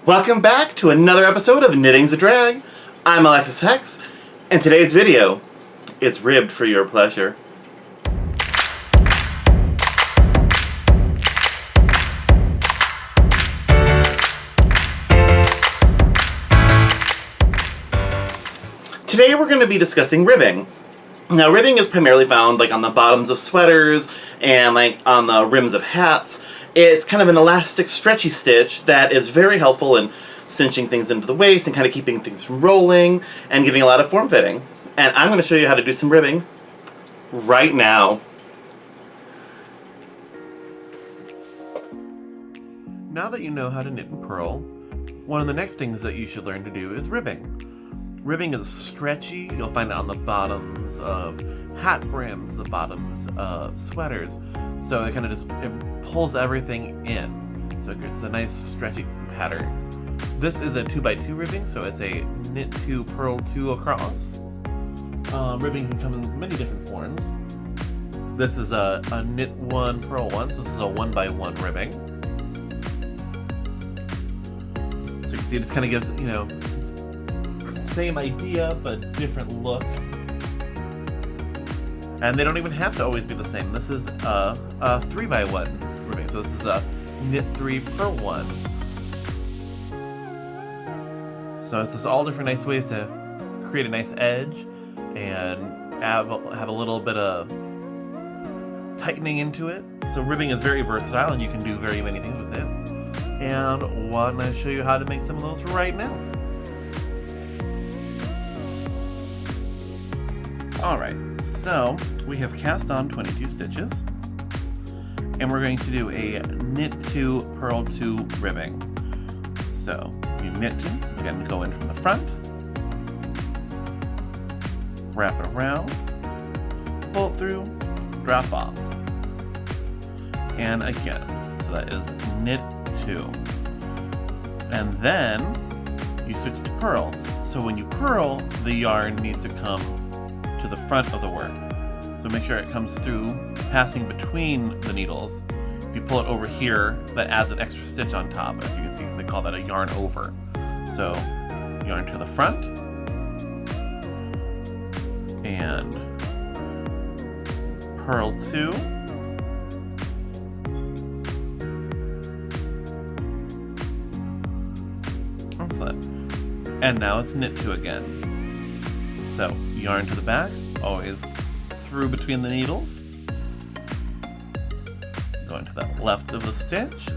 Welcome back to another episode of Knitting's a Drag. I'm Alexis Hex, and today's video is ribbed for your pleasure. Today we're going to be discussing ribbing. Now, ribbing is primarily found on the bottoms of sweaters and on the rims of hats. It's kind of an elastic, stretchy stitch that is very helpful in cinching things into the waist and kind of keeping things from rolling and giving a lot of form fitting. And I'm going to show you how to do some ribbing right now. Now that you know how to knit and purl, one of the next things that you should learn to do is ribbing. Ribbing is stretchy. You'll find it on the bottoms of hat brims, the bottoms of sweaters. So it kind of it pulls everything in. So it gets a nice stretchy pattern. This is a 2x2 ribbing, so it's a knit 2, purl 2 across. Ribbing can come in many different forms. This is a knit 1, purl 1, so this is a 1x1 ribbing. So you can see it just kind of gives, same idea, but different look. And they don't even have to always be the same. This is a 3x1 ribbing, so this is a knit 3, purl 1. So it's just all different nice ways to create a nice edge and have a little bit of tightening into it. So ribbing is very versatile and you can do very many things with it. And why don't I show you how to make some of those right now. Alright, so we have cast on 22 stitches, and we're going to do a knit 2, purl 2 ribbing. So you knit 2, again go in from the front, wrap it around, pull it through, drop off. And again, so that is knit 2. And then you switch to purl. So when you purl, the yarn needs to come to the front of the work. So make sure it comes through, passing between the needles. If you pull it over here, that adds an extra stitch on top. As you can see, they call that a yarn over. So yarn to the front, and purl 2, excellent. And now it's knit 2 again. So yarn to the back, always through between the needles. Going to the left of the stitch.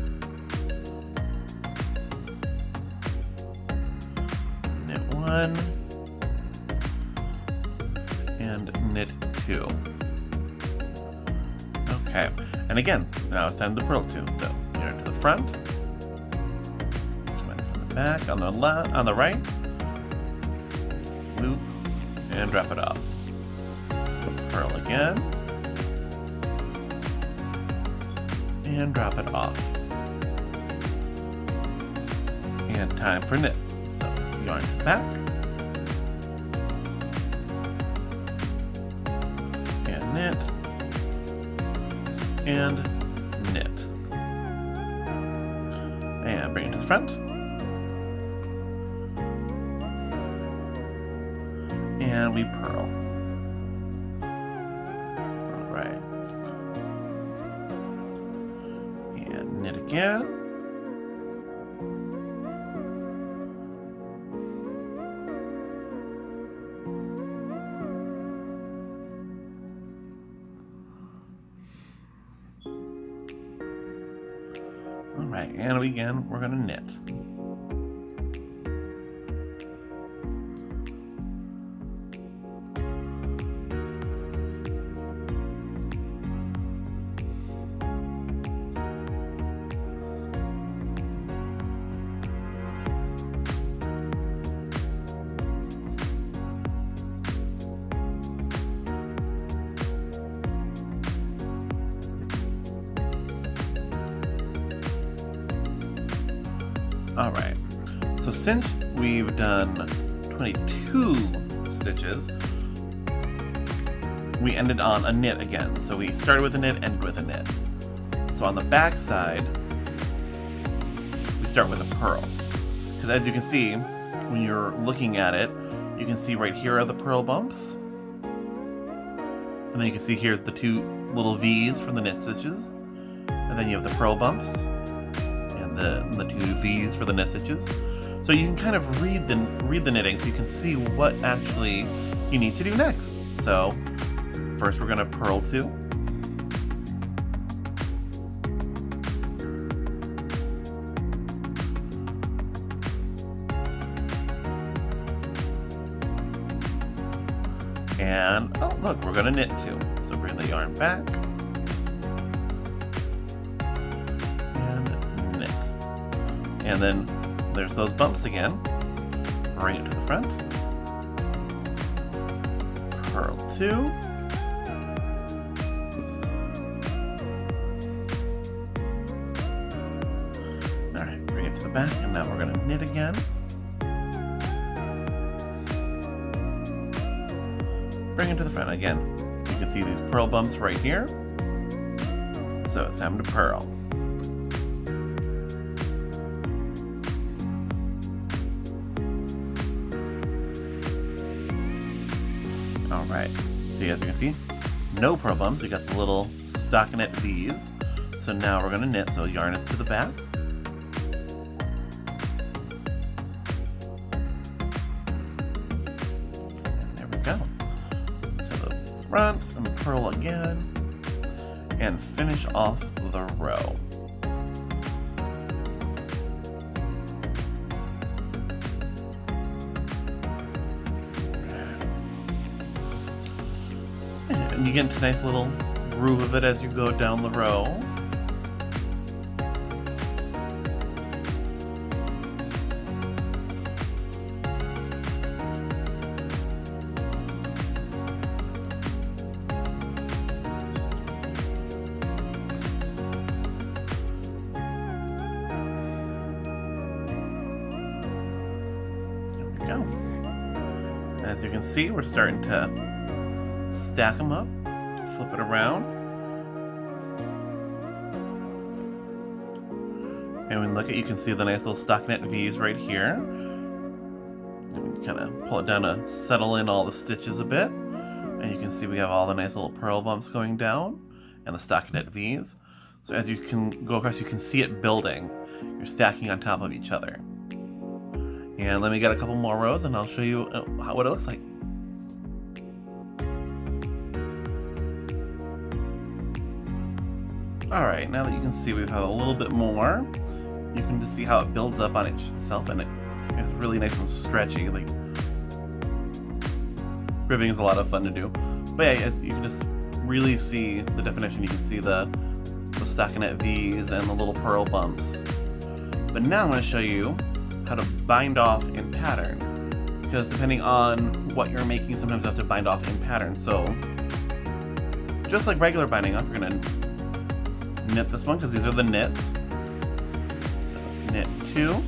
Knit 1. And knit 2. Okay, and again, now it's time to purl 2. So yarn to the front. Come in from the back, on the right. Loop. And drop it off. Purl again. And drop it off. And time for knit. So yarn to the back. And knit. And knit. And bring it to the front. And we purl. Alright. And knit again. Alright, and again, we're going to knit. Alright, so since we've done 22 stitches, we ended on a knit again. So we started with a knit, ended with a knit. So on the back side, we start with a purl. Because as you can see, when you're looking at it, you can see right here are the purl bumps. And then you can see here's the two little V's for the knit stitches. And then you have the purl bumps and the two V's for the knit stitches. So you can kind of read the knitting so you can see what actually you need to do next. So first we're going to purl 2. And, oh look, we're going to knit 2. So bring the yarn back. And knit. And then there's those bumps again. Bring it to the front. Purl 2. Alright, bring it to the back, and now we're going to knit again. Bring it to the front again. You can see these purl bumps right here. So it's time to purl. Alright, see, as you can see, no purl bumps. We got the little stockinette V's. So now we're going to knit, so yarn is to the back. And there we go. To the front, and purl again, and finish off the row. And you get into a nice little groove of it as you go down the row. There we go. As you can see, we're starting to stack them up, flip it around, and when you look at, you can see the nice little stockinette V's right here. And you kind of pull it down to settle in all the stitches a bit, and you can see we have all the nice little purl bumps going down and the stockinette V's. So as you can go across, you can see it building. You're stacking on top of each other. And let me get a couple more rows and I'll show you what it looks like. Alright, now that you can see we've had a little bit more, you can just see how it builds up on itself, and it's really nice and stretchy. Like, ribbing is a lot of fun to do. But yeah, as you can just really see the definition. You can see the stockinette V's and the little purl bumps. But now I'm going to show you how to bind off in pattern. Because depending on what you're making, sometimes you have to bind off in pattern. So, just like regular binding off, you're going to knit this one because these are the knits. So knit 2,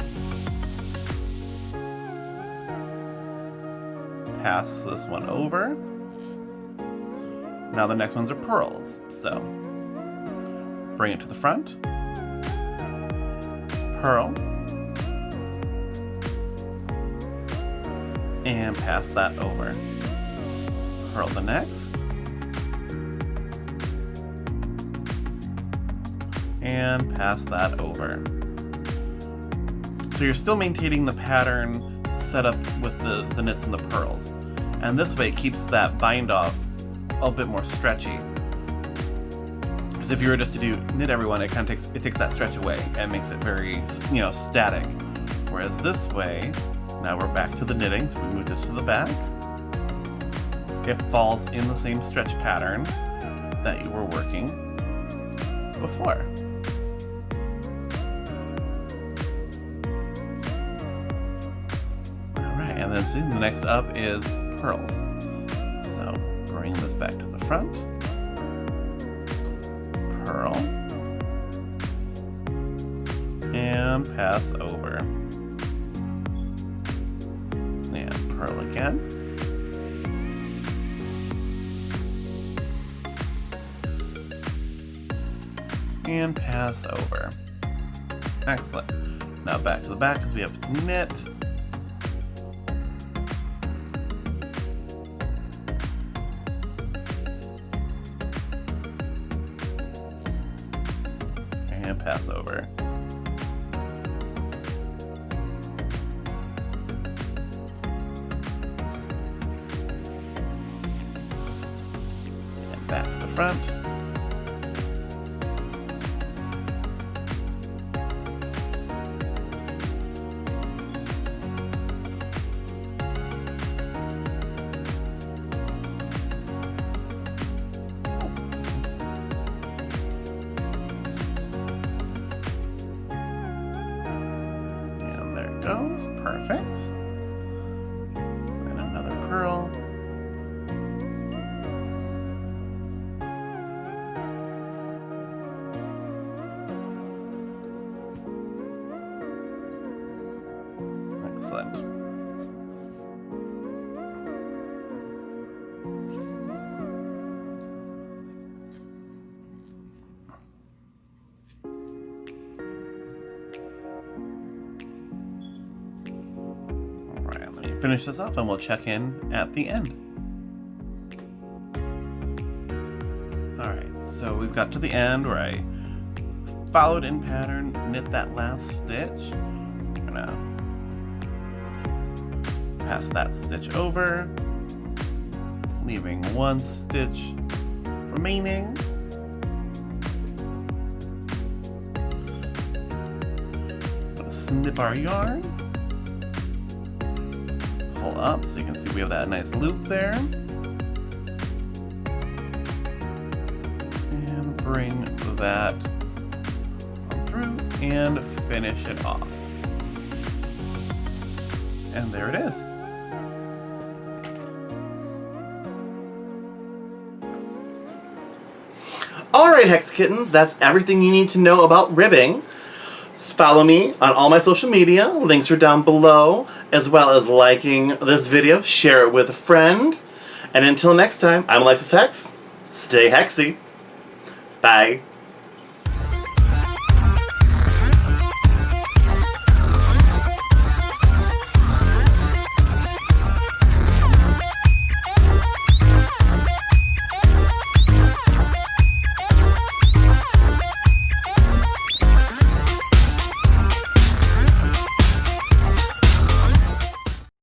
pass this one over. Now the next ones are purls. So bring it to the front, purl, and pass that over. Purl the next, and pass that over. So you're still maintaining the pattern set up with the knits and the purls. And this way it keeps that bind off a bit more stretchy. Because if you were just to do knit everyone, it kind of takes that stretch away and makes it very, static. Whereas this way, now we're back to the knitting, so we moved it to the back. It falls in the same stretch pattern that you were working before. And then see, the next up is purls. So bring this back to the front, purl, and pass over, and purl again, and pass over. Excellent. Now back to the back because we have to knit. And pass over. And back to the front. Goes perfect. And another pearl. Excellent. Finish this up and we'll check in at the end. Alright, so we've got to the end where I followed in pattern, knit that last stitch. I'm gonna pass that stitch over, leaving one stitch remaining. Gonna snip our yarn. Pull up so you can see we have that nice loop there. And bring that on through and finish it off. And there it is. Alright, Hex Kittens, that's everything you need to know about ribbing. Follow me on all my social media, links are down below, as well as liking this video, share it with a friend. And until next time, I'm Alexis Hex. Stay Hexy. Bye.